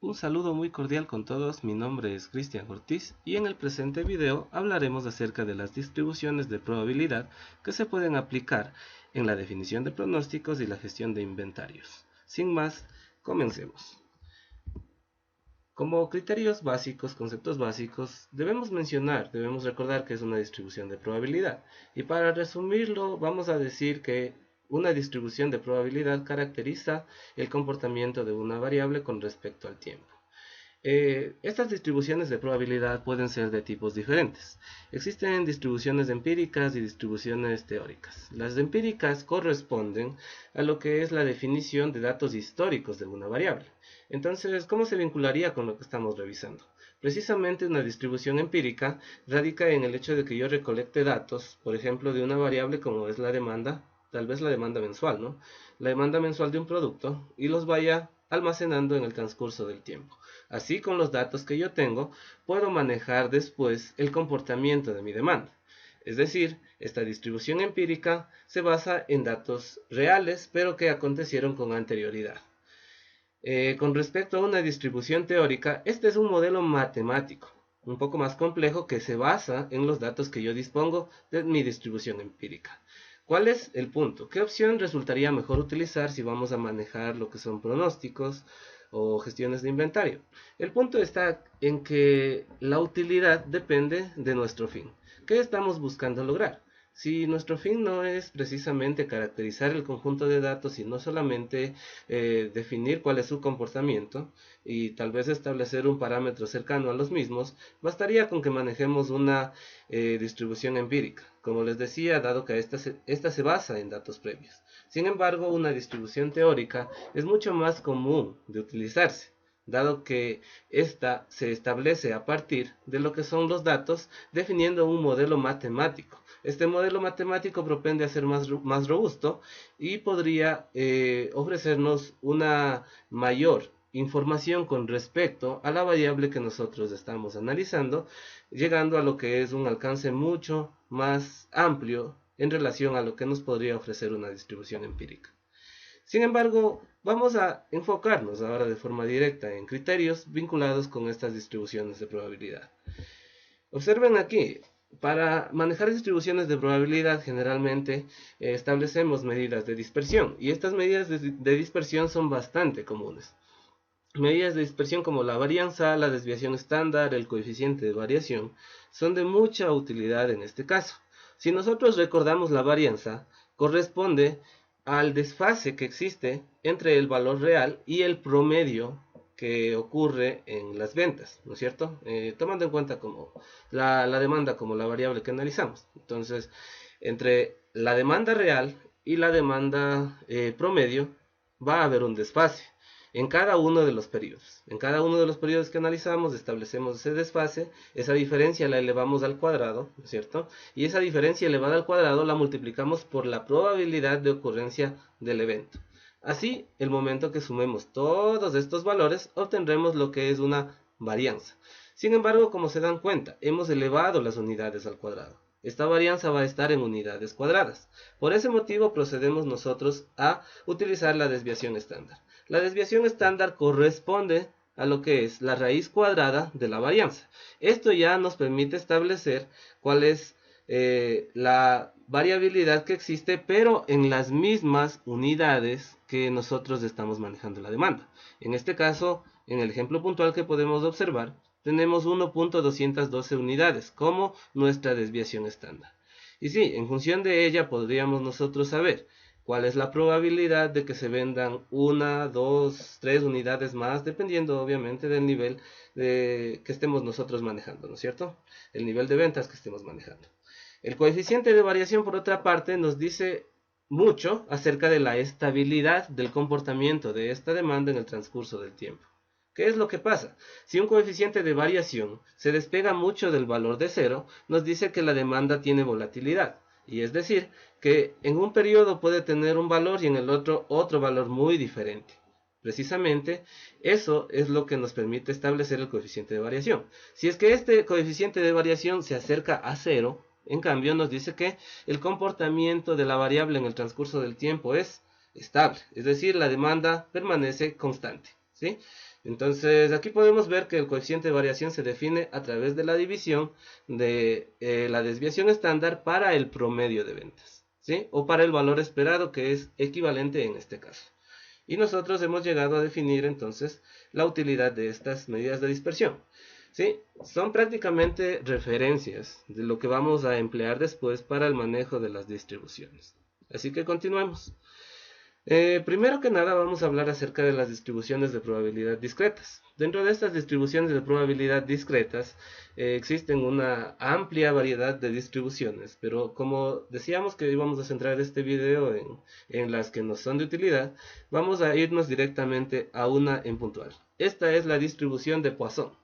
Un saludo muy cordial con todos, mi nombre es Cristian Ortiz y en el presente video hablaremos acerca de las distribuciones de probabilidad que se pueden aplicar en la definición de pronósticos y la gestión de inventarios. Sin más, comencemos. Como criterios básicos, conceptos básicos, debemos recordar que es una distribución de probabilidad. Y para resumirlo, vamos a decir que una distribución de probabilidad caracteriza el comportamiento de una variable con respecto al tiempo. Estas distribuciones de probabilidad pueden ser de tipos diferentes. Existen distribuciones empíricas y distribuciones teóricas. Las empíricas corresponden a lo que es la definición de datos históricos de una variable. Entonces, ¿cómo se vincularía con lo que estamos revisando? Precisamente una distribución empírica radica en el hecho de que yo recolecte datos, por ejemplo, de una variable como es la demanda, tal vez la demanda mensual, ¿no? La demanda mensual de un producto y los vaya almacenando en el transcurso del tiempo. Así, con los datos que yo tengo, puedo manejar después el comportamiento de mi demanda. Es decir, esta distribución empírica se basa en datos reales, pero que acontecieron con anterioridad. Con respecto a una distribución teórica, este es un modelo matemático, un poco más complejo que se basa en los datos que yo dispongo de mi distribución empírica. ¿Cuál es el punto? ¿Qué opción resultaría mejor utilizar si vamos a manejar lo que son pronósticos o gestiones de inventario? El punto está en que la utilidad depende de nuestro fin. ¿Qué estamos buscando lograr? Si nuestro fin no es precisamente caracterizar el conjunto de datos y no solamente definir cuál es su comportamiento y tal vez establecer un parámetro cercano a los mismos, bastaría con que manejemos una distribución empírica, como les decía, dado que esta se basa en datos previos. Sin embargo, una distribución teórica es mucho más común de utilizarse, dado que ésta se establece a partir de lo que son los datos, definiendo un modelo matemático. Este modelo matemático propende a ser más robusto y podría ofrecernos una mayor información con respecto a la variable que nosotros estamos analizando, llegando a lo que es un alcance mucho más amplio en relación a lo que nos podría ofrecer una distribución empírica. Sin embargo, vamos a enfocarnos ahora de forma directa en criterios vinculados con estas distribuciones de probabilidad. Observen aquí, para manejar distribuciones de probabilidad generalmente establecemos medidas de dispersión y estas medidas de dispersión son bastante comunes. Medidas de dispersión como la varianza, la desviación estándar, el coeficiente de variación son de mucha utilidad en este caso. Si nosotros recordamos la varianza, corresponde al desfase que existe entre el valor real y el promedio que ocurre en las ventas, ¿no es cierto? Tomando en cuenta como la demanda como la variable que analizamos. Entonces, entre la demanda real y la demanda promedio va a haber un desfase en cada uno de los periodos. En cada uno de los periodos que analizamos establecemos ese desfase, esa diferencia la elevamos al cuadrado, ¿no es cierto? Y esa diferencia elevada al cuadrado la multiplicamos por la probabilidad de ocurrencia del evento. Así, el momento que sumemos todos estos valores, obtendremos lo que es una varianza. Sin embargo, como se dan cuenta, hemos elevado las unidades al cuadrado. Esta varianza va a estar en unidades cuadradas. Por ese motivo procedemos nosotros a utilizar la desviación estándar. La desviación estándar corresponde a lo que es la raíz cuadrada de la varianza. Esto ya nos permite establecer cuál es la variabilidad que existe, pero en las mismas unidades que nosotros estamos manejando la demanda. En este caso, en el ejemplo puntual que podemos observar, tenemos 1.212 unidades como nuestra desviación estándar. Y sí, en función de ella podríamos nosotros saber cuál es la probabilidad de que se vendan 1, 2, 3 unidades más, dependiendo obviamente del nivel que estemos nosotros manejando, ¿no es cierto? El nivel de ventas que estemos manejando. El coeficiente de variación, por otra parte, nos dice mucho acerca de la estabilidad del comportamiento de esta demanda en el transcurso del tiempo. ¿Qué es lo que pasa? Si un coeficiente de variación se despega mucho del valor de cero, nos dice que la demanda tiene volatilidad. Y es decir, que en un periodo puede tener un valor y en el otro valor muy diferente. Precisamente, eso es lo que nos permite establecer el coeficiente de variación. Si es que este coeficiente de variación se acerca a cero, en cambio nos dice que el comportamiento de la variable en el transcurso del tiempo es estable, es decir, la demanda permanece constante. ¿sí? Entonces aquí podemos ver que el coeficiente de variación se define a través de la división de la desviación estándar para el promedio de ventas, ¿sí? O para el valor esperado, que es equivalente en este caso. Y nosotros hemos llegado a definir entonces la utilidad de estas medidas de dispersión. ¿Sí? Son prácticamente referencias de lo que vamos a emplear después para el manejo de las distribuciones. Así que continuemos. Primero que nada vamos a hablar acerca de las distribuciones de probabilidad discretas. Dentro de estas distribuciones de probabilidad discretas existen una amplia variedad de distribuciones, pero como decíamos que íbamos a centrar este video en las que nos son de utilidad, vamos a irnos directamente a una en puntual. Esta es la distribución de Poisson.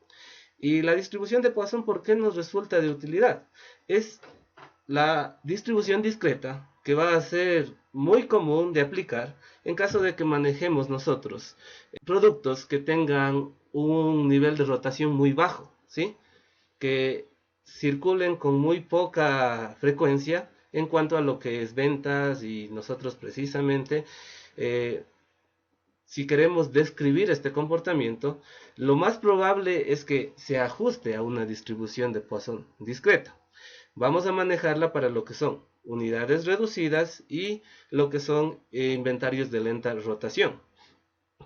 Y la distribución de Poisson, ¿por qué nos resulta de utilidad? Es la distribución discreta que va a ser muy común de aplicar en caso de que manejemos nosotros productos que tengan un nivel de rotación muy bajo, ¿sí? Que circulen con muy poca frecuencia en cuanto a lo que es ventas, y nosotros precisamente si queremos describir este comportamiento, lo más probable es que se ajuste a una distribución de Poisson discreta. Vamos a manejarla para lo que son unidades reducidas y lo que son inventarios de lenta rotación.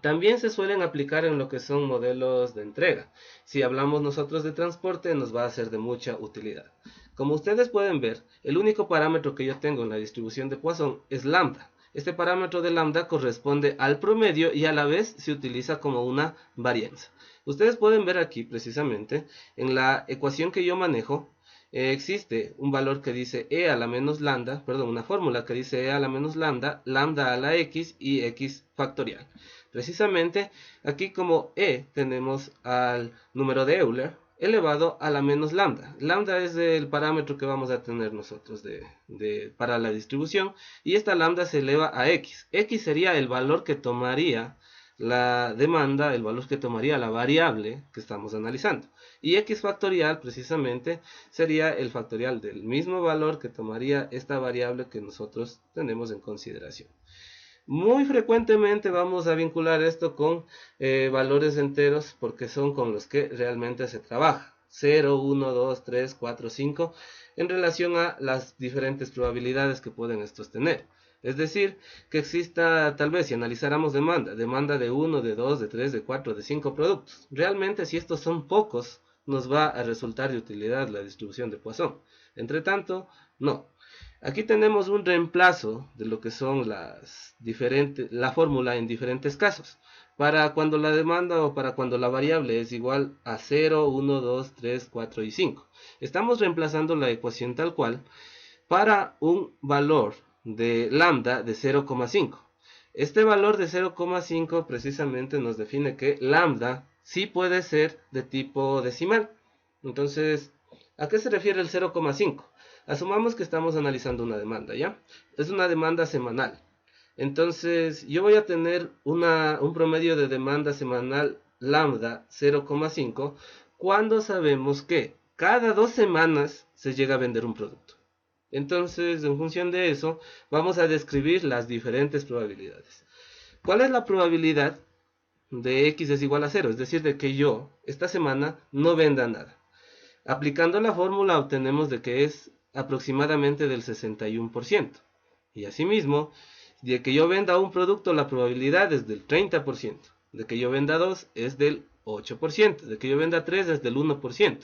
También se suelen aplicar en lo que son modelos de entrega. Si hablamos nosotros de transporte, nos va a ser de mucha utilidad. Como ustedes pueden ver, el único parámetro que yo tengo en la distribución de Poisson es lambda. Este parámetro de lambda corresponde al promedio y a la vez se utiliza como una varianza. Ustedes pueden ver aquí precisamente en la ecuación que yo manejo, existe un valor que dice e a la menos lambda, perdón, una fórmula que dice e a la menos lambda, lambda a la x y x factorial. Precisamente aquí como e tenemos al número de Euler elevado a la menos lambda. Lambda es el parámetro que vamos a tener nosotros para la distribución, y esta lambda se eleva a x. X sería el valor que tomaría la demanda, el valor que tomaría la variable que estamos analizando. Y x factorial precisamente sería el factorial del mismo valor que tomaría esta variable que nosotros tenemos en consideración. Muy frecuentemente vamos a vincular esto con valores enteros, porque son con los que realmente se trabaja. 0, 1, 2, 3, 4, 5, en relación a las diferentes probabilidades que pueden estos tener. Es decir, que exista, tal vez si analizáramos demanda de 1, de 2, de 3, de 4, de 5 productos. Realmente, si estos son pocos, nos va a resultar de utilidad la distribución de Poisson. Entre tanto, no. Aquí tenemos un reemplazo de lo que son la fórmula en diferentes casos. Para cuando la demanda o para cuando la variable es igual a 0, 1, 2, 3, 4 y 5. Estamos reemplazando la ecuación tal cual para un valor de lambda de 0,5. Este valor de 0,5 precisamente nos define que lambda sí puede ser de tipo decimal. Entonces, ¿a qué se refiere el 0,5? Asumamos que estamos analizando una demanda, ¿ya? Es una demanda semanal. Entonces, yo voy a tener un promedio de demanda semanal lambda 0,5 cuando sabemos que cada 2 semanas se llega a vender un producto. Entonces, en función de eso, vamos a describir las diferentes probabilidades. ¿Cuál es la probabilidad de x es igual a 0? Es decir, de que yo esta semana no venda nada. Aplicando la fórmula obtenemos de que es aproximadamente del 61%. Y asimismo, de que yo venda un producto, la probabilidad es del 30%. De que yo venda 2 es del 8%. De que yo venda 3 es del 1%.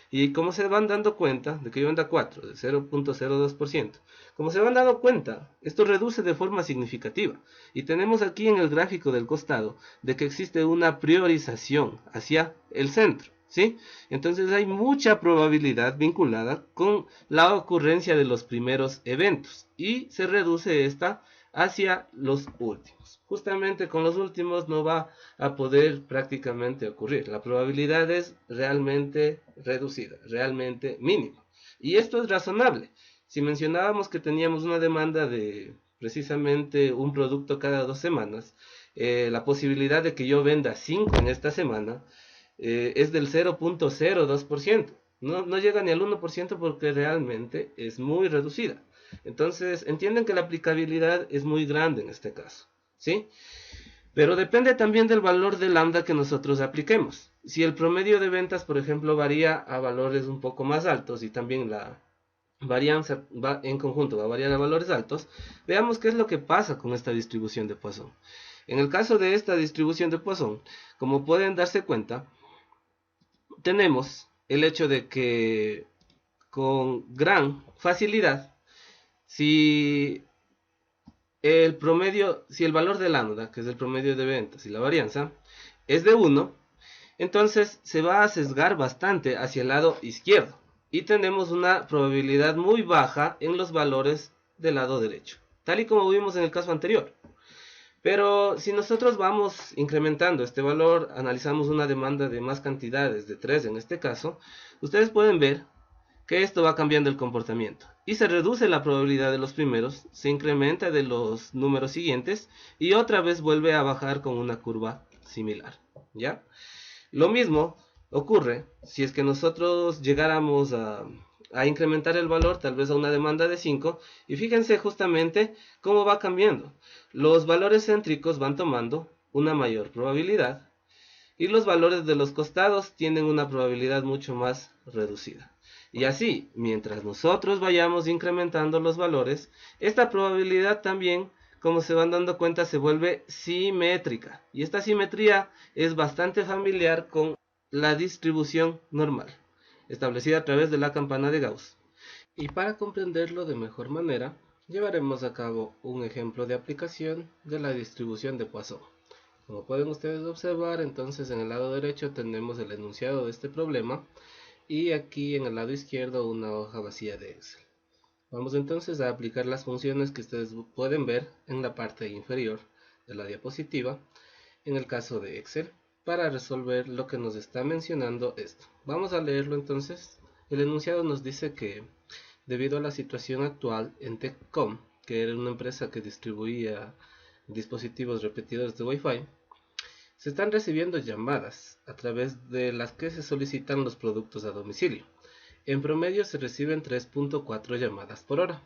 Y como se van dando cuenta, de que yo venda 4, del 0.02%. Como se van dando cuenta, esto reduce de forma significativa. Y tenemos aquí en el gráfico del costado de que existe una priorización hacia el centro. ¿Sí? Entonces hay mucha probabilidad vinculada con la ocurrencia de los primeros eventos y se reduce esta hacia los últimos. Justamente con los últimos no va a poder prácticamente ocurrir. La probabilidad es realmente reducida, realmente mínima. Y esto es razonable. Si mencionábamos que teníamos una demanda de precisamente un producto cada 2 semanas, la posibilidad de que yo venda 5 en esta semana es del 0.02%. No llega ni al 1% porque realmente es muy reducida. Entonces, entienden que la aplicabilidad es muy grande en este caso, ¿sí? Pero depende también del valor de lambda que nosotros apliquemos. Si el promedio de ventas, por ejemplo, varía a valores un poco más altos y también la varianza va en conjunto va a variar a valores altos, veamos qué es lo que pasa con esta distribución de Poisson. En el caso de esta distribución de Poisson, como pueden darse cuenta, tenemos el hecho de que con gran facilidad, si si el valor de lambda, que es el promedio de ventas y la varianza, es de 1, entonces se va a sesgar bastante hacia el lado izquierdo y tenemos una probabilidad muy baja en los valores del lado derecho, tal y como vimos en el caso anterior. Pero si nosotros vamos incrementando este valor, analizamos una demanda de más cantidades, de 3 en este caso, ustedes pueden ver que esto va cambiando el comportamiento y se reduce la probabilidad de los primeros, se incrementa de los números siguientes y otra vez vuelve a bajar con una curva similar, ¿ya? Lo mismo ocurre si es que nosotros llegáramos a incrementar el valor tal vez a una demanda de 5 y fíjense justamente cómo va cambiando. Los valores céntricos van tomando una mayor probabilidad y los valores de los costados tienen una probabilidad mucho más reducida. Y así, mientras nosotros vayamos incrementando los valores, esta probabilidad también, como se van dando cuenta, se vuelve simétrica. Y esta simetría es bastante familiar con la distribución normal, establecida a través de la campana de Gauss. Y para comprenderlo de mejor manera, llevaremos a cabo un ejemplo de aplicación de la distribución de Poisson. Como pueden ustedes observar, entonces en el lado derecho tenemos el enunciado de este problema y aquí en el lado izquierdo una hoja vacía de Excel. Vamos entonces a aplicar las funciones que ustedes pueden ver en la parte inferior de la diapositiva en el caso de Excel para resolver lo que nos está mencionando esto. Vamos a leerlo entonces. El enunciado nos dice que debido a la situación actual en Teccom, que era una empresa que distribuía dispositivos repetidores de Wi-Fi, se están recibiendo llamadas a través de las que se solicitan los productos a domicilio. En promedio se reciben 3.4 llamadas por hora.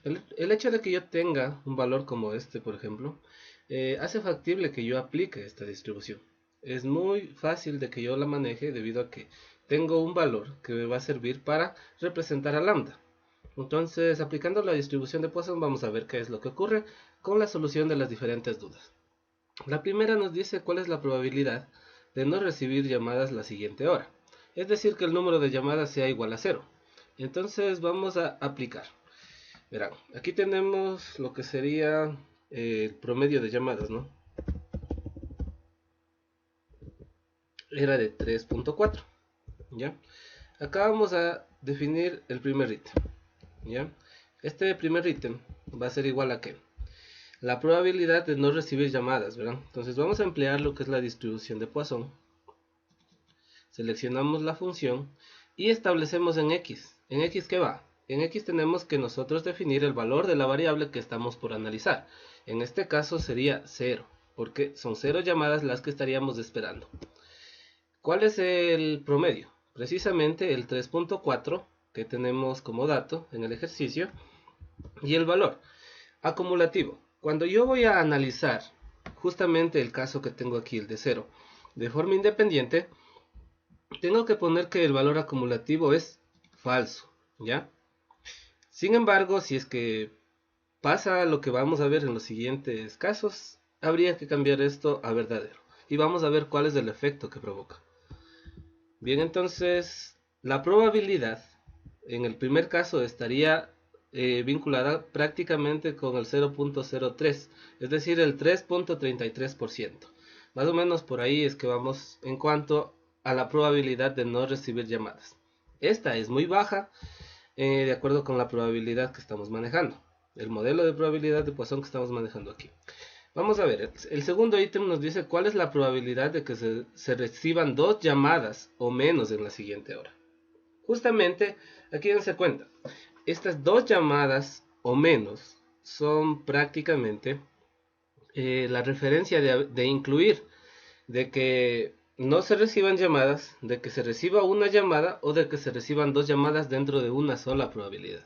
El hecho de que yo tenga un valor como este, por ejemplo, hace factible que yo aplique esta distribución. Es muy fácil de que yo la maneje debido a que tengo un valor que me va a servir para representar a lambda. Entonces, aplicando la distribución de Poisson, vamos a ver qué es lo que ocurre con la solución de las diferentes dudas. La primera nos dice cuál es la probabilidad de no recibir llamadas la siguiente hora. Es decir, que el número de llamadas sea igual a 0. Entonces vamos a aplicar. Verán, aquí tenemos lo que sería el promedio de llamadas, ¿no? Era de 3.4, ¿ya? Acá vamos a definir el primer ítem, ¿ya? Este primer ítem va a ser igual a ¿qué? La probabilidad de no recibir llamadas, ¿verdad? Entonces vamos a emplear lo que es la distribución de Poisson. Seleccionamos la función y establecemos en X. ¿En X qué va? En X tenemos que nosotros definir el valor de la variable que estamos por analizar. En este caso sería 0, porque son 0 llamadas las que estaríamos esperando. ¿Cuál es el promedio? Precisamente el 3.4 que tenemos como dato en el ejercicio y el valor acumulativo. Cuando yo voy a analizar justamente el caso que tengo aquí, el de 0, de forma independiente, tengo que poner que el valor acumulativo es falso, ¿ya? Sin embargo, si es que pasa lo que vamos a ver en los siguientes casos, habría que cambiar esto a verdadero. Y vamos a ver cuál es el efecto que provoca. Bien, entonces, la probabilidad en el primer caso estaría vinculada prácticamente con el 0.03, es decir, el 3.33%. Más o menos por ahí es que vamos en cuanto a la probabilidad de no recibir llamadas. Esta es muy baja de acuerdo con la probabilidad que estamos manejando, el modelo de probabilidad de Poisson que estamos manejando aquí. Vamos a ver, el segundo ítem nos dice cuál es la probabilidad de que se reciban 2 llamadas o menos en la siguiente hora. Justamente, aquí dense cuenta, estas 2 llamadas o menos son prácticamente la referencia de incluir, de que no se reciban llamadas, de que se reciba una llamada o de que se reciban 2 llamadas dentro de una sola probabilidad.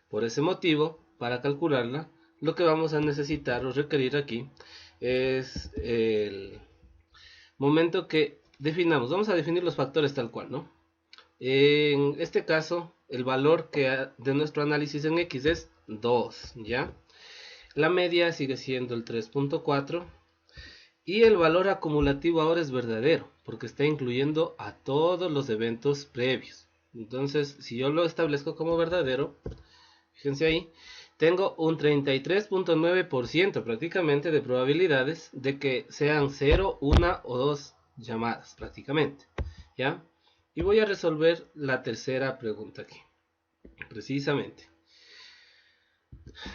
Por ese motivo, para calcularla, lo que vamos a necesitar o requerir aquí es el momento que definamos. Vamos a definir los factores tal cual, ¿no? En este caso, el valor de nuestro análisis en X es 2, ¿ya? La media sigue siendo el 3.4 y el valor acumulativo ahora es verdadero, porque está incluyendo a todos los eventos previos. Entonces, si yo lo establezco como verdadero, fíjense ahí, tengo un 33.9% prácticamente de probabilidades de que sean 0, 1 o 2 llamadas, prácticamente, ¿ya? Y voy a resolver la tercera pregunta aquí, precisamente.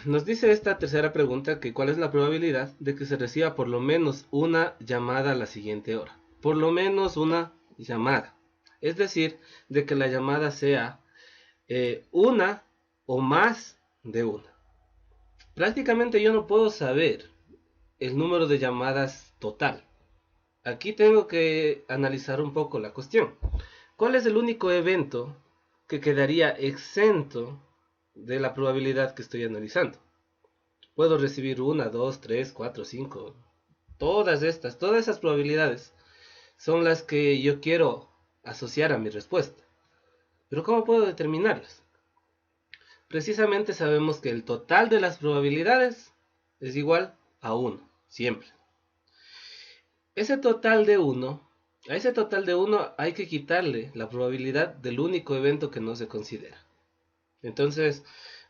Nos dice esta tercera pregunta que cuál es la probabilidad de que se reciba por lo menos una llamada a la siguiente hora. Por lo menos una llamada. Es decir, de que la llamada sea una o más de una. Prácticamente yo no puedo saber el número de llamadas total. Aquí tengo que analizar un poco la cuestión. ¿Cuál es el único evento que quedaría exento de la probabilidad que estoy analizando? Puedo recibir una, dos, tres, cuatro, cinco. Todas esas probabilidades son las que yo quiero asociar a mi respuesta. Pero ¿cómo puedo determinarlas? Precisamente sabemos que el total de las probabilidades es igual a 1, siempre. Ese total de 1, a ese total de 1 hay que quitarle la probabilidad del único evento que no se considera. Entonces,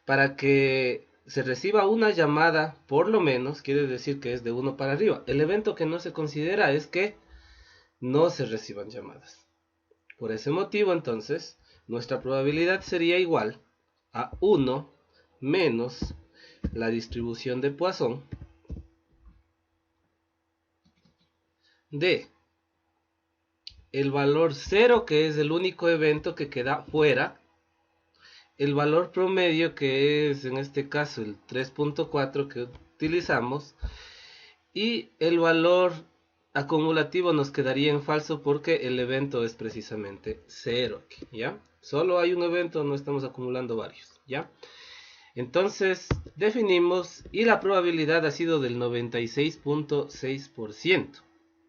para que se reciba una llamada, por lo menos, quiere decir que es de 1 para arriba. El evento que no se considera es que no se reciban llamadas. Por ese motivo, entonces, nuestra probabilidad sería igual a 1 menos la distribución de Poisson de el valor 0, que es el único evento que queda fuera, el valor promedio, que es en este caso el 3.4 que utilizamos, y el valor acumulativo nos quedaría en falso porque el evento es precisamente 0 aquí, ¿ya? Solo hay un evento, no estamos acumulando varios, ¿ya? Entonces definimos y la probabilidad ha sido del 96.6%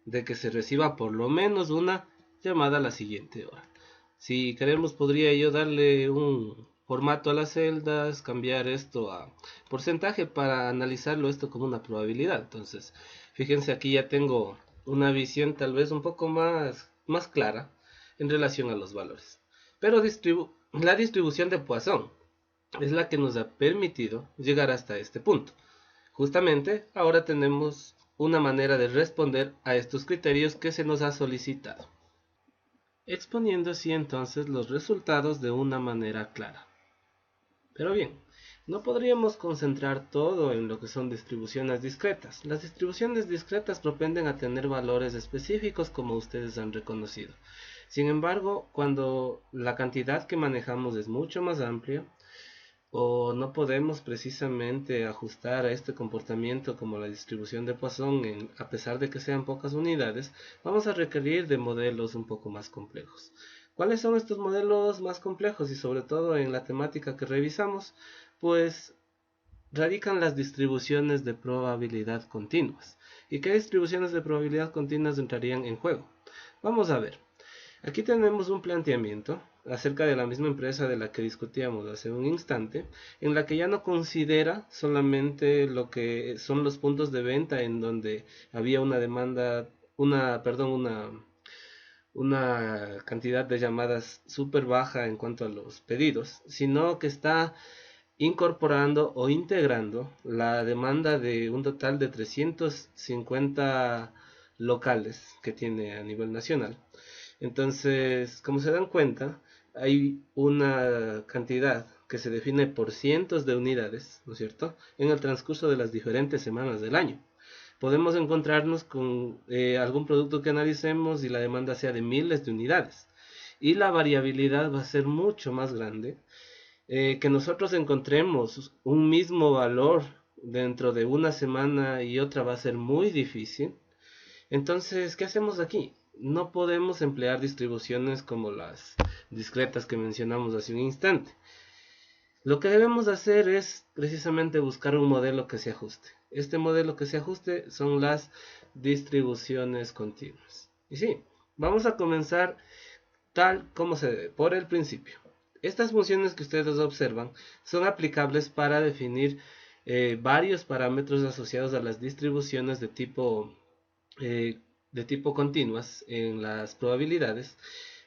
de que se reciba por lo menos una llamada a la siguiente hora. Si queremos, podría yo darle un formato a las celdas, cambiar esto a porcentaje para analizarlo esto como una probabilidad. Entonces, fíjense, aquí ya tengo una visión tal vez un poco más clara en relación a los valores. Pero la distribución de Poisson es la que nos ha permitido llegar hasta este punto. Justamente ahora tenemos una manera de responder a estos criterios que se nos ha solicitado, exponiendo así entonces los resultados de una manera clara. Pero bien, no podríamos concentrar todo en lo que son distribuciones discretas. Las distribuciones discretas propenden a tener valores específicos como ustedes han reconocido. Sin embargo, cuando la cantidad que manejamos es mucho más amplia, o no podemos precisamente ajustar a este comportamiento como la distribución de Poisson a pesar de que sean pocas unidades, vamos a requerir de modelos un poco más complejos. ¿Cuáles son estos modelos más complejos? Y sobre todo en la temática que revisamos, pues radican las distribuciones de probabilidad continuas. ¿Y qué distribuciones de probabilidad continuas entrarían en juego? Vamos a ver. Aquí tenemos un planteamiento acerca de la misma empresa de la que discutíamos hace un instante, en la que ya no considera solamente lo que son los puntos de venta en donde había una demanda, una cantidad de llamadas súper baja en cuanto a los pedidos, sino que está incorporando o integrando la demanda de un total de 350 locales que tiene a nivel nacional. Entonces, como se dan cuenta, hay una cantidad que se define por cientos de unidades, ¿no es cierto?, en el transcurso de las diferentes semanas del año. Podemos encontrarnos con algún producto que analicemos y la demanda sea de miles de unidades. Y la variabilidad va a ser mucho más grande. Que nosotros encontremos un mismo valor dentro de una semana y otra va a ser muy difícil. Entonces, ¿qué hacemos aquí? No podemos emplear distribuciones como las discretas que mencionamos hace un instante. Lo que debemos hacer es precisamente buscar un modelo que se ajuste. Este modelo que se ajuste son las distribuciones continuas. Y sí, vamos a comenzar tal como se debe, por el principio. Estas funciones que ustedes observan son aplicables para definir varios parámetros asociados a las distribuciones eh, de tipo continuas en las probabilidades.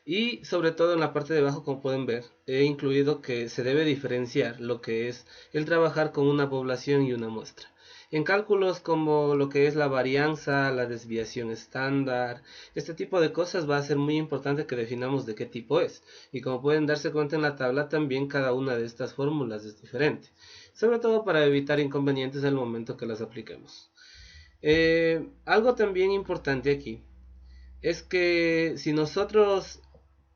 Y sobre todo en la parte de abajo, como pueden ver, he incluido que se debe diferenciar lo que es el trabajar con una población y una muestra. En cálculos como lo que es la varianza, la desviación estándar, este tipo de cosas va a ser muy importante que definamos de qué tipo es. Y como pueden darse cuenta en la tabla, también cada una de estas fórmulas es diferente. Sobre todo para evitar inconvenientes al momento que las apliquemos. Algo también importante aquí es que si nosotros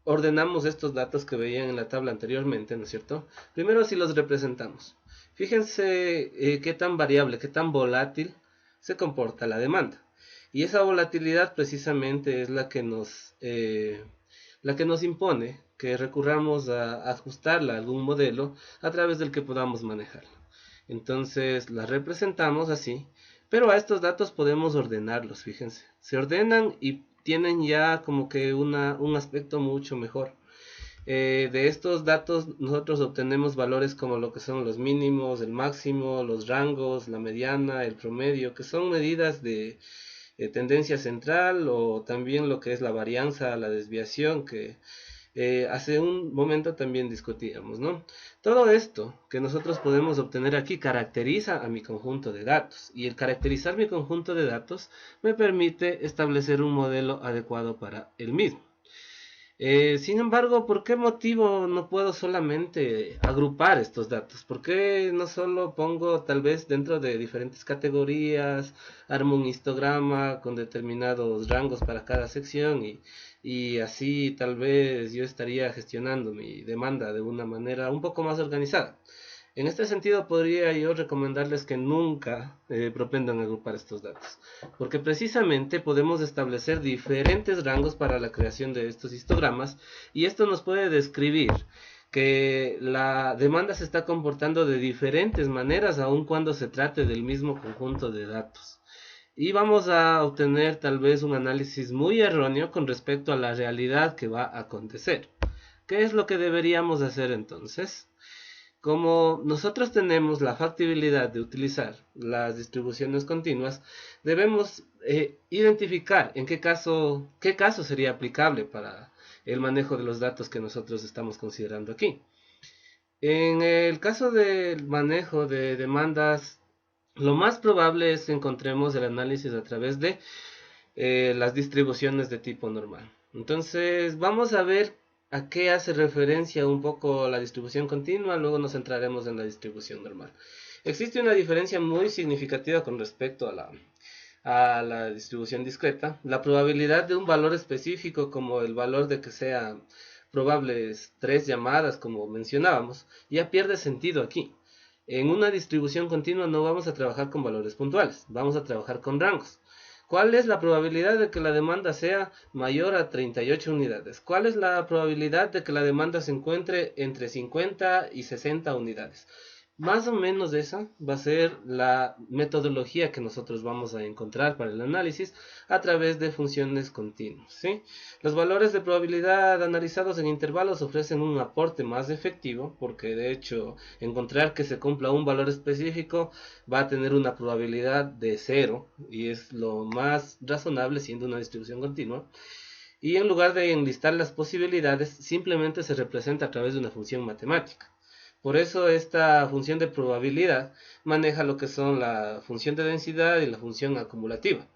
ordenamos estos datos que veían en la tabla anteriormente, ¿no es cierto? Primero si los representamos. Fíjense qué tan variable, qué tan volátil se comporta la demanda. Y esa volatilidad precisamente es la que nos impone que recurramos a ajustarla a algún modelo a través del que podamos manejarla. Entonces la representamos así, pero a estos datos podemos ordenarlos, fíjense. Se ordenan y tienen ya como que un aspecto mucho mejor. De estos datos nosotros obtenemos valores como lo que son los mínimos, el máximo, los rangos, la mediana, el promedio, que son medidas de tendencia central, o también lo que es la varianza, la desviación, que hace un momento también discutíamos, ¿no? Todo esto que nosotros podemos obtener aquí caracteriza a mi conjunto de datos, y el caracterizar mi conjunto de datos me permite establecer un modelo adecuado para el mismo. Sin embargo, ¿por qué motivo no puedo solamente agrupar estos datos? ¿Por qué no solo pongo tal vez dentro de diferentes categorías, armo un histograma con determinados rangos para cada sección, y así tal vez yo estaría gestionando mi demanda de una manera un poco más organizada? En este sentido, podría yo recomendarles que nunca propendan agrupar estos datos, porque precisamente podemos establecer diferentes rangos para la creación de estos histogramas, y esto nos puede describir que la demanda se está comportando de diferentes maneras aun cuando se trate del mismo conjunto de datos. Y vamos a obtener tal vez un análisis muy erróneo con respecto a la realidad que va a acontecer. ¿Qué es lo que deberíamos hacer entonces? Como nosotros tenemos la factibilidad de utilizar las distribuciones continuas, debemos identificar en qué caso sería aplicable para el manejo de los datos que nosotros estamos considerando aquí. En el caso del manejo de demandas, lo más probable es que encontremos el análisis a través de las distribuciones de tipo normal. Entonces, vamos a ver a qué hace referencia un poco la distribución continua, luego nos centraremos en la distribución normal. Existe una diferencia muy significativa con respecto a la distribución discreta. La probabilidad de un valor específico, como el valor de que sean probables 3 llamadas, como mencionábamos, ya pierde sentido aquí. En una distribución continua no vamos a trabajar con valores puntuales, vamos a trabajar con rangos. ¿Cuál es la probabilidad de que la demanda sea mayor a 38 unidades? ¿Cuál es la probabilidad de que la demanda se encuentre entre 50 y 60 unidades? Más o menos esa va a ser la metodología que nosotros vamos a encontrar para el análisis a través de funciones continuas, ¿sí? Los valores de probabilidad analizados en intervalos ofrecen un aporte más efectivo, porque de hecho encontrar que se cumpla un valor específico va a tener una probabilidad de 0, y es lo más razonable siendo una distribución continua. Y en lugar de enlistar las posibilidades, simplemente se representa a través de una función matemática. Por eso esta función de probabilidad maneja lo que son la función de densidad y la función acumulativa.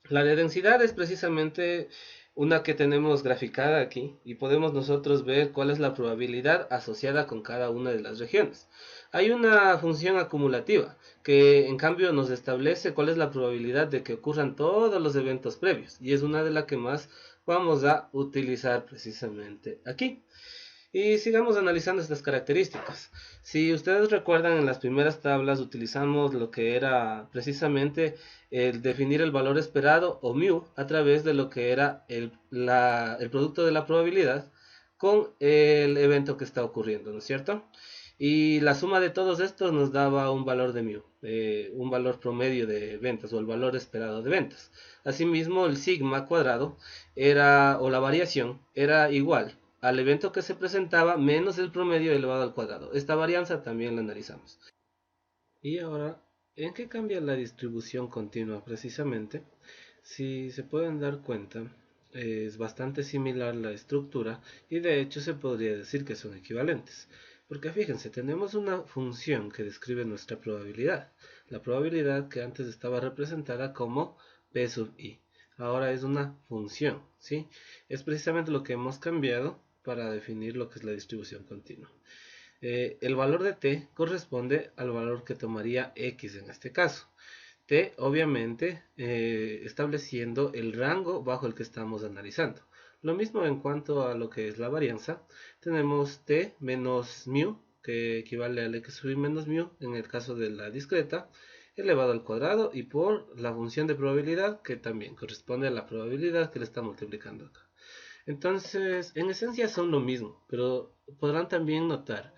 La de densidad es precisamente una que tenemos graficada aquí, y podemos nosotros ver cuál es la probabilidad asociada con cada una de las regiones. Hay una función acumulativa que en cambio nos establece cuál es la probabilidad de que ocurran todos los eventos previos, y es una de las que más vamos a utilizar precisamente aquí. Y sigamos analizando estas características. Si ustedes recuerdan, en las primeras tablas utilizamos lo que era precisamente el definir el valor esperado, o mu, a través de lo que era el producto de la probabilidad con el evento que está ocurriendo, ¿no es cierto? Y la suma de todos estos nos daba un valor de mu, un valor promedio de ventas o el valor esperado de ventas. Asimismo, el sigma cuadrado era, o la variación, era igual al evento que se presentaba menos el promedio elevado al cuadrado. Esta varianza también la analizamos. Y ahora, ¿en qué cambia la distribución continua? Precisamente, si se pueden dar cuenta, es bastante similar la estructura y de hecho se podría decir que son equivalentes. Porque fíjense, tenemos una función que describe nuestra probabilidad. La probabilidad que antes estaba representada como P sub i. Ahora es una función, ¿sí? Es precisamente lo que hemos cambiado para definir lo que es la distribución continua. El valor de t corresponde al valor que tomaría x en este caso. T obviamente estableciendo el rango bajo el que estamos analizando. Lo mismo en cuanto a lo que es la varianza. Tenemos t menos mu, que equivale al x sub i menos mu en el caso de la discreta, elevado al cuadrado, y por la función de probabilidad, que también corresponde a la probabilidad que le está multiplicando acá. Entonces, en esencia son lo mismo, pero podrán también notar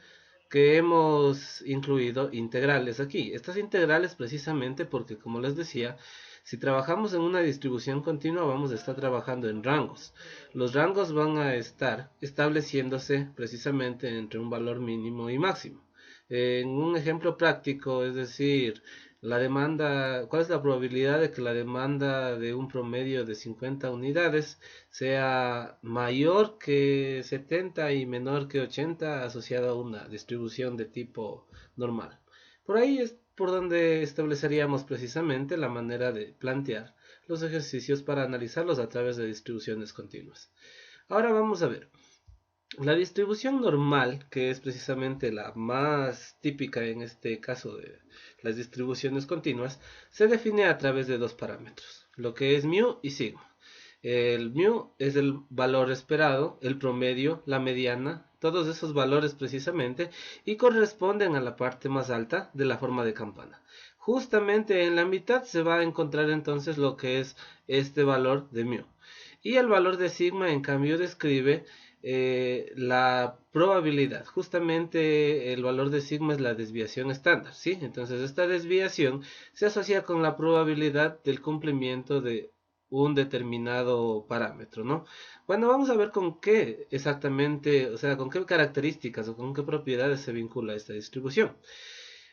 que hemos incluido integrales aquí. Estas integrales precisamente porque, como les decía, si trabajamos en una distribución continua vamos a estar trabajando en rangos. Los rangos van a estar estableciéndose precisamente entre un valor mínimo y máximo. En un ejemplo práctico, es decir, la demanda, ¿cuál es la probabilidad de que la demanda de un promedio de 50 unidades sea mayor que 70 y menor que 80 asociado a una distribución de tipo normal? Por ahí es por donde estableceríamos precisamente la manera de plantear los ejercicios para analizarlos a través de distribuciones continuas. Ahora vamos a ver. La distribución normal, que es precisamente la más típica en este caso de las distribuciones continuas, se define a través de dos parámetros, lo que es mu y sigma. El mu es el valor esperado, el promedio, la mediana, todos esos valores precisamente, y corresponden a la parte más alta de la forma de campana. Justamente en la mitad se va a encontrar entonces lo que es este valor de mu. Y el valor de sigma en cambio describe la probabilidad. Justamente el valor de sigma es la desviación estándar, ¿sí? Entonces esta desviación se asocia con la probabilidad del cumplimiento de un determinado parámetro, ¿no? Bueno, vamos a ver con qué exactamente, o sea, con qué características o con qué propiedades se vincula esta distribución.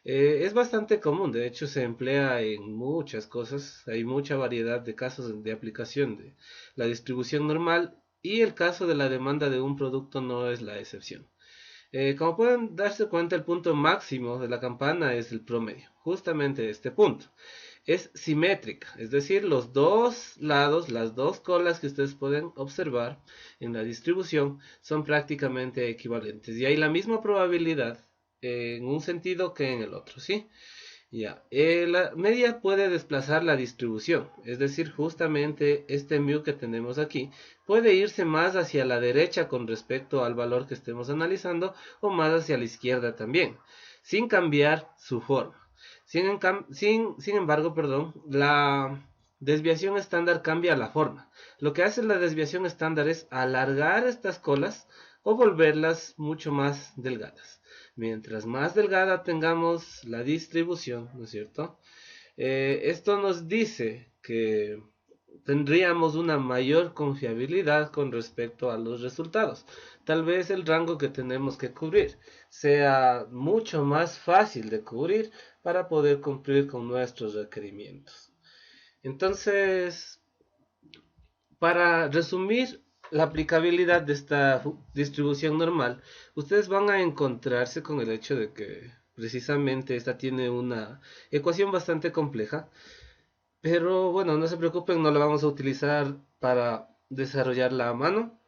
Es bastante común, de hecho se emplea en muchas cosas, hay mucha variedad de casos de aplicación de la distribución normal y el caso de la demanda de un producto no es la excepción. Como pueden darse cuenta, el punto máximo de la campana es el promedio, justamente este punto. Es simétrica, es decir, los dos lados, las dos colas que ustedes pueden observar en la distribución son prácticamente equivalentes y hay la misma probabilidad en un sentido que en el otro, ¿sí? Ya, la media puede desplazar la distribución, es decir, justamente este mu que tenemos aquí puede irse más hacia la derecha con respecto al valor que estemos analizando o más hacia la izquierda también, sin cambiar su forma. Sin embargo, perdón, la desviación estándar cambia la forma. Lo que hace la desviación estándar es alargar estas colas o volverlas mucho más delgadas. Mientras más delgada tengamos la distribución, ¿no es cierto? Esto nos dice que tendríamos una mayor confiabilidad con respecto a los resultados. Tal vez el rango que tenemos que cubrir sea mucho más fácil de cubrir para poder cumplir con nuestros requerimientos. Entonces, para resumir la aplicabilidad de esta distribución normal, ustedes van a encontrarse con el hecho de que precisamente esta tiene una ecuación bastante compleja, pero bueno, no se preocupen, no la vamos a utilizar para desarrollarla a mano.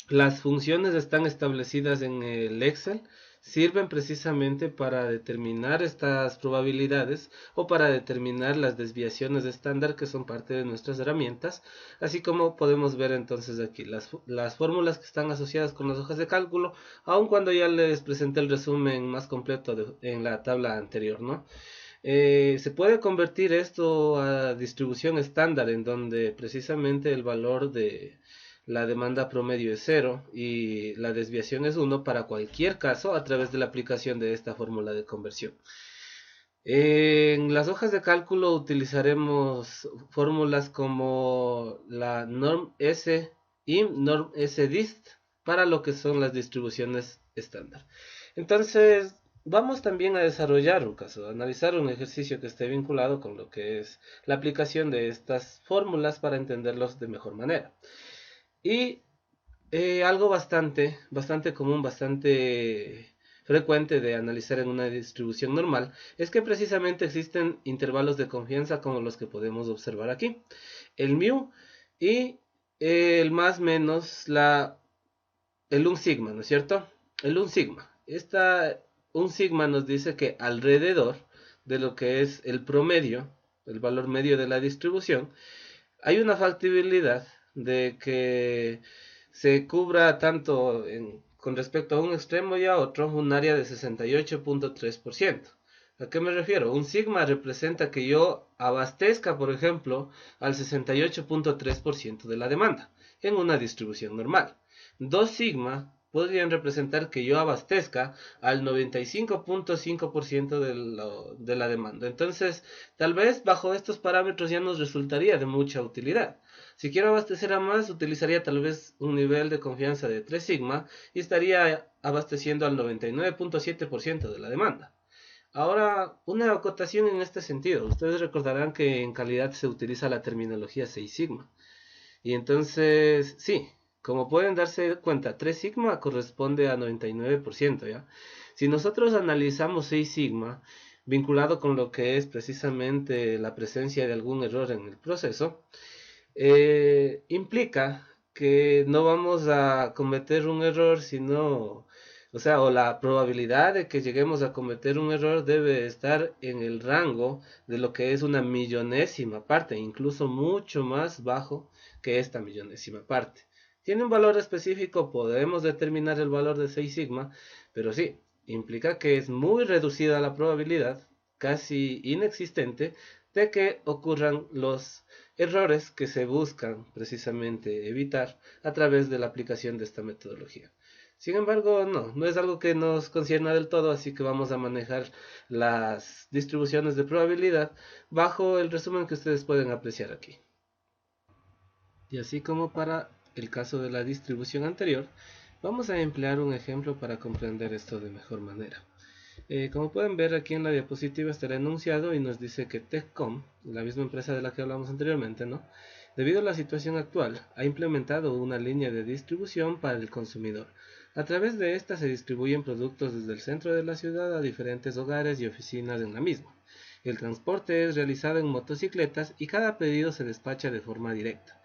Las funciones están establecidas en el Excel, sirven precisamente para determinar estas probabilidades o para determinar las desviaciones estándar que son parte de nuestras herramientas, así como podemos ver entonces aquí las fórmulas que están asociadas con las hojas de cálculo, aun cuando ya les presenté el resumen más completo en la tabla anterior, ¿no? Se puede convertir esto a distribución estándar en donde precisamente el valor de la demanda promedio es 0 y la desviación es 1 para cualquier caso a través de la aplicación de esta fórmula de conversión. En las hojas de cálculo utilizaremos fórmulas como la norm S im, norm S dist para lo que son las distribuciones estándar. Entonces, vamos también a desarrollar un caso, a analizar un ejercicio que esté vinculado con lo que es la aplicación de estas fórmulas para entenderlos de mejor manera. Y algo bastante común, bastante frecuente de analizar en una distribución normal es que precisamente existen intervalos de confianza como los que podemos observar aquí. El mu y el más menos el un sigma, ¿no es cierto? El un sigma. Un sigma nos dice que alrededor de lo que es el promedio, el valor medio de la distribución, hay una factibilidad de que se cubra tanto con respecto a un extremo y a otro un área de 68.3%. ¿A qué me refiero? Un sigma representa que yo abastezca, por ejemplo, al 68.3% de la demanda en una distribución normal. 2 sigma podrían representar que yo abastezca al 95.5% de la demanda. Entonces, tal vez bajo estos parámetros ya nos resultaría de mucha utilidad. Si quiero abastecer a más, utilizaría tal vez un nivel de confianza de 3 sigma y estaría abasteciendo al 99.7% de la demanda. Ahora, una acotación en este sentido. Ustedes recordarán que en calidad se utiliza la terminología 6 sigma. Y entonces, sí, como pueden darse cuenta, 3 sigma corresponde a 99%, ¿ya? Si nosotros analizamos 6 sigma, vinculado con lo que es precisamente la presencia de algún error en el proceso, implica que no vamos a cometer un error, sino, o la probabilidad de que lleguemos a cometer un error debe estar en el rango de lo que es una millonésima parte, incluso mucho más bajo que esta millonésima parte. Tiene un valor específico, podemos determinar el valor de 6 sigma, pero sí, implica que es muy reducida la probabilidad, casi inexistente, de que ocurran los errores que se buscan precisamente evitar a través de la aplicación de esta metodología. Sin embargo, no es algo que nos concierna del todo, así que vamos a manejar las distribuciones de probabilidad bajo el resumen que ustedes pueden apreciar aquí. Y así como para el caso de la distribución anterior, vamos a emplear un ejemplo para comprender esto de mejor manera. Como pueden ver aquí en la diapositiva está el enunciado y nos dice que Techcom, la misma empresa de la que hablamos anteriormente, ¿no? Debido a la situación actual, ha implementado una línea de distribución para el consumidor. A través de esta se distribuyen productos desde el centro de la ciudad a diferentes hogares y oficinas en la misma. El transporte es realizado en motocicletas y cada pedido se despacha de forma directa.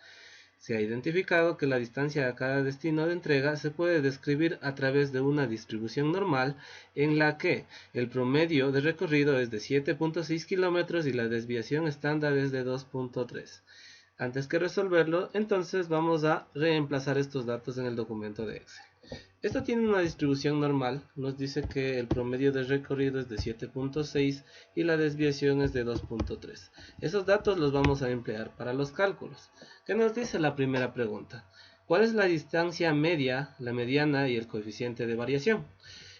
Se ha identificado que la distancia a cada destino de entrega se puede describir a través de una distribución normal en la que el promedio de recorrido es de 7.6 kilómetros y la desviación estándar es de 2.3. Antes que resolverlo, entonces vamos a reemplazar estos datos en el documento de Excel. Esto tiene una distribución normal, nos dice que el promedio de recorrido es de 7.6 y la desviación es de 2.3. Esos datos los vamos a emplear para los cálculos. ¿Qué nos dice la primera pregunta? ¿Cuál es la distancia media, la mediana y el coeficiente de variación?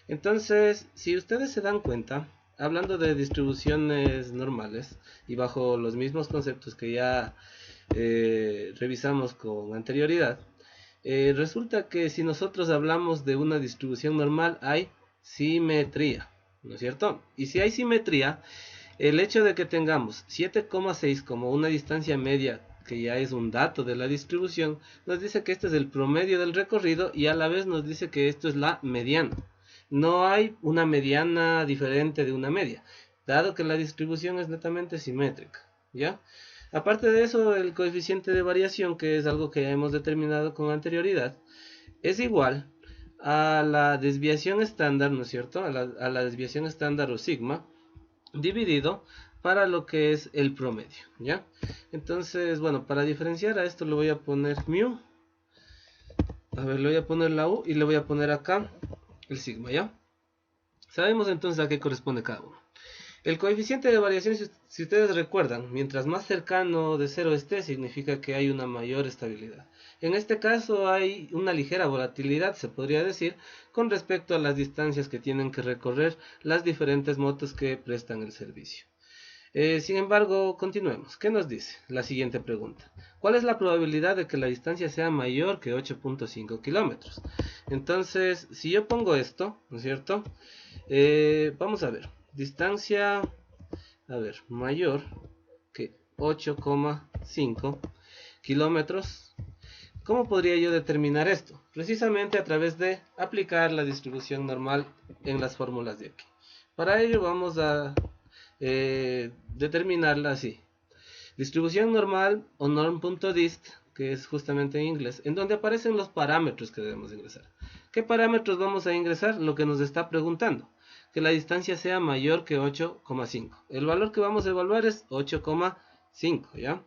Entonces, si ustedes se dan cuenta, hablando de distribuciones normales y bajo los mismos conceptos que ya revisamos con anterioridad, resulta que si nosotros hablamos de una distribución normal hay simetría, ¿no es cierto? Y si hay simetría, el hecho de que tengamos 7,6 como una distancia media, que ya es un dato de la distribución, nos dice que este es el promedio del recorrido y a la vez nos dice que esto es la mediana. No hay una mediana diferente de una media, dado que la distribución es netamente simétrica, ¿ya? Aparte de eso, el coeficiente de variación, que es algo que ya hemos determinado con anterioridad, es igual a la desviación estándar, ¿no es cierto? A la desviación estándar o sigma, dividido para lo que es el promedio, ¿ya? Entonces, bueno, para diferenciar a esto le voy a poner mu. A ver, le voy a poner la u y le voy a poner acá el sigma, ¿ya? Sabemos entonces a qué corresponde cada uno. El coeficiente de variación, si ustedes recuerdan, mientras más cercano de cero esté, significa que hay una mayor estabilidad. En este caso hay una ligera volatilidad, se podría decir, con respecto a las distancias que tienen que recorrer las diferentes motos que prestan el servicio. Sin embargo, continuemos. ¿Qué nos dice? La siguiente pregunta. ¿Cuál es la probabilidad de que la distancia sea mayor que 8.5 kilómetros? Entonces, si yo pongo esto, ¿no es cierto? Vamos a ver. Distancia, mayor que 8,5 kilómetros. ¿Cómo podría yo determinar esto? Precisamente a través de aplicar la distribución normal en las fórmulas de aquí. Para ello vamos a determinarla así. Distribución normal o norm.dist, que es justamente en inglés, en donde aparecen los parámetros que debemos ingresar. ¿Qué parámetros vamos a ingresar? Lo que nos está preguntando. Que la distancia sea mayor que 8,5. El valor que vamos a evaluar es 8,5, ¿ya?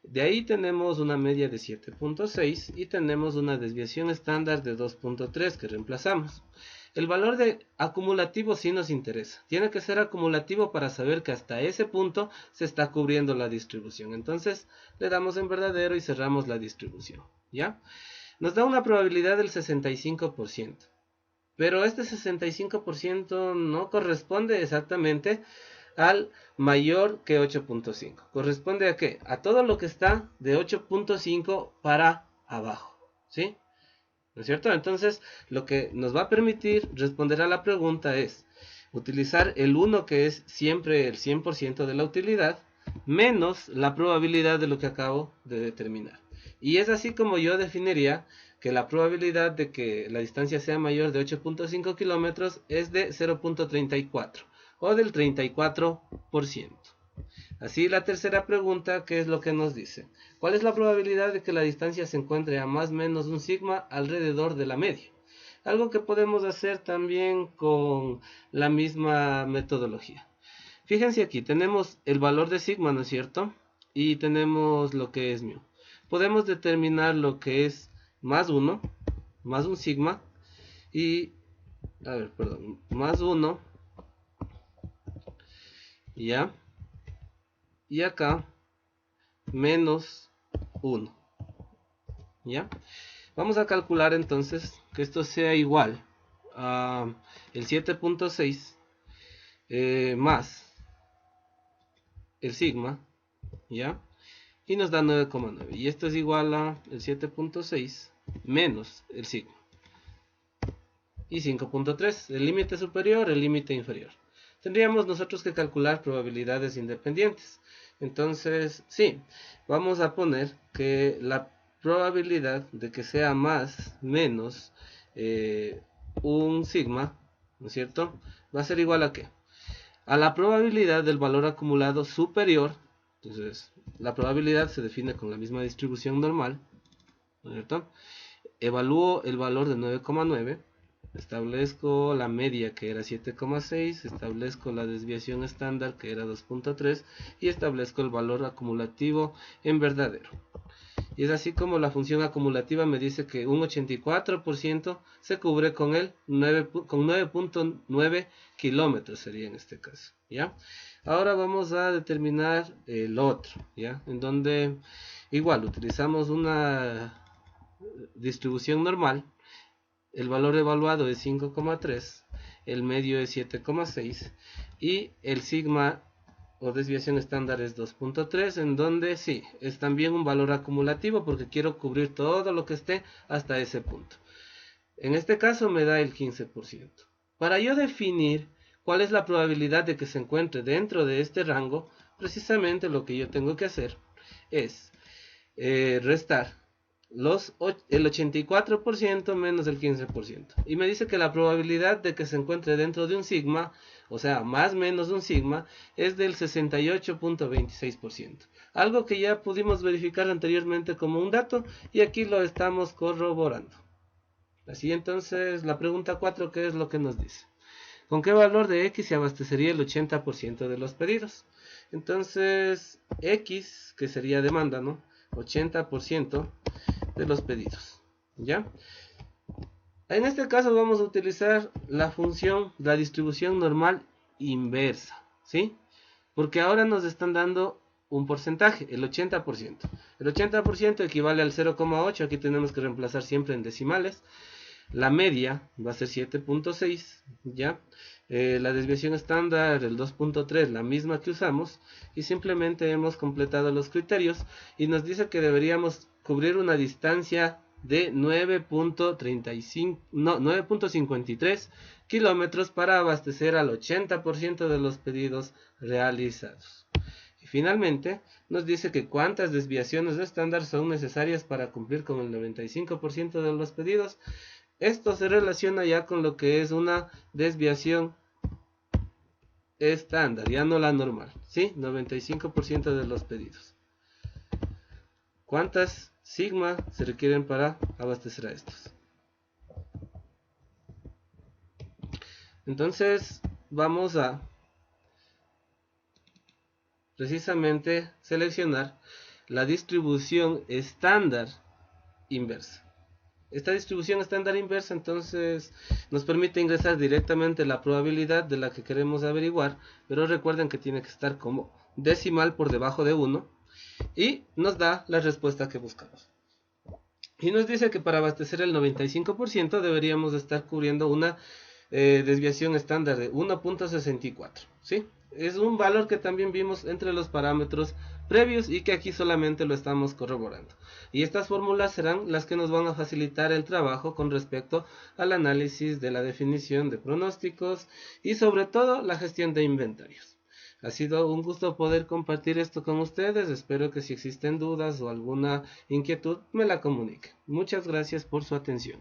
De ahí tenemos una media de 7.6 y tenemos una desviación estándar de 2.3 que reemplazamos. El valor de acumulativo sí nos interesa. Tiene que ser acumulativo para saber que hasta ese punto se está cubriendo la distribución. Entonces le damos en verdadero y cerramos la distribución, ¿ya? Nos da una probabilidad del 65%. Pero este 65% no corresponde exactamente al mayor que 8.5. ¿Corresponde a qué? A todo lo que está de 8.5 para abajo, ¿sí? ¿No es cierto? Entonces, lo que nos va a permitir responder a la pregunta es utilizar el 1, que es siempre el 100% de la utilidad, menos la probabilidad de lo que acabo de determinar. Y es así como yo definiría que la probabilidad de que la distancia sea mayor de 8.5 kilómetros es de 0.34 o del 34%. Así, la tercera pregunta, ¿qué es lo que nos dice? ¿Cuál es la probabilidad de que la distancia se encuentre a más o menos un sigma alrededor de la media? Algo que podemos hacer también con la misma metodología. Fíjense aquí, tenemos el valor de sigma, ¿no es cierto? Y tenemos lo que es mu. Podemos determinar lo que es más 1, más un sigma, y, más 1, ¿ya? Y acá, menos 1, ¿ya? Vamos a calcular entonces que esto sea igual a el 7.6 más el sigma, ¿ya? Y nos da 9,9. Y esto es igual a el 7.6 menos el sigma. Y 5.3, el límite superior, el límite inferior. Tendríamos nosotros que calcular probabilidades independientes. Entonces, sí, vamos a poner que la probabilidad de que sea más menos un sigma, ¿no es cierto? Va a ser igual a ¿qué? A la probabilidad del valor acumulado superior. Entonces, la probabilidad se define con la misma distribución normal, ¿no es cierto? Evalúo el valor de 9,9. Establezco la media, que era 7,6, establezco la desviación estándar, que era 2.3, y establezco el valor acumulativo en verdadero. Y es así como la función acumulativa me dice que un 84% se cubre con el 9.9 kilómetros, sería en este caso, ¿ya? Ahora vamos a determinar el otro, ¿ya? En donde igual utilizamos una distribución normal. El valor evaluado es 5,3, el medio es 7,6 y el sigma o desviación estándar es 2.3, en donde sí, es también un valor acumulativo porque quiero cubrir todo lo que esté hasta ese punto. En este caso me da el 15%. Para yo definir cuál es la probabilidad de que se encuentre dentro de este rango, precisamente lo que yo tengo que hacer es restar el 84% menos el 15%. Y me dice que la probabilidad de que se encuentre dentro de un sigma, o sea, más o menos un sigma, es del 68.26%. Algo que ya pudimos verificar anteriormente como un dato y aquí lo estamos corroborando. Así entonces, la pregunta 4, ¿qué es lo que nos dice? ¿Con qué valor de X se abastecería el 80% de los pedidos? Entonces, X, que sería demanda, ¿no? 80% de los pedidos, ¿ya? En este caso vamos a utilizar la función, la distribución normal inversa, ¿sí? Porque ahora nos están dando un porcentaje, el 80%. El 80% equivale al 0,8, aquí tenemos que reemplazar siempre en decimales. La media va a ser 7.6, ¿ya? La desviación estándar, el 2.3, la misma que usamos, y simplemente hemos completado los criterios y nos dice que deberíamos cubrir una distancia de 9.53 kilómetros para abastecer al 80% de los pedidos realizados. Y finalmente nos dice que cuántas desviaciones estándar son necesarias para cumplir con el 95% de los pedidos. Esto se relaciona ya con lo que es una desviación estándar, ya no la normal, ¿sí? 95% de los pedidos. ¿Cuántas sigma se requieren para abastecer a estos? Entonces vamos a precisamente seleccionar la distribución estándar inversa. Esta distribución estándar inversa entonces nos permite ingresar directamente la probabilidad de la que queremos averiguar, pero recuerden que tiene que estar como decimal por debajo de 1 y nos da la respuesta que buscamos. Y nos dice que para abastecer el 95% deberíamos estar cubriendo una desviación estándar de 1.64, ¿sí? Es un valor que también vimos entre los parámetros previos y que aquí solamente lo estamos corroborando. Y estas fórmulas serán las que nos van a facilitar el trabajo con respecto al análisis de la definición de pronósticos y sobre todo la gestión de inventarios. Ha sido un gusto poder compartir esto con ustedes. Espero que si existen dudas o alguna inquietud me la comuniquen. Muchas gracias por su atención.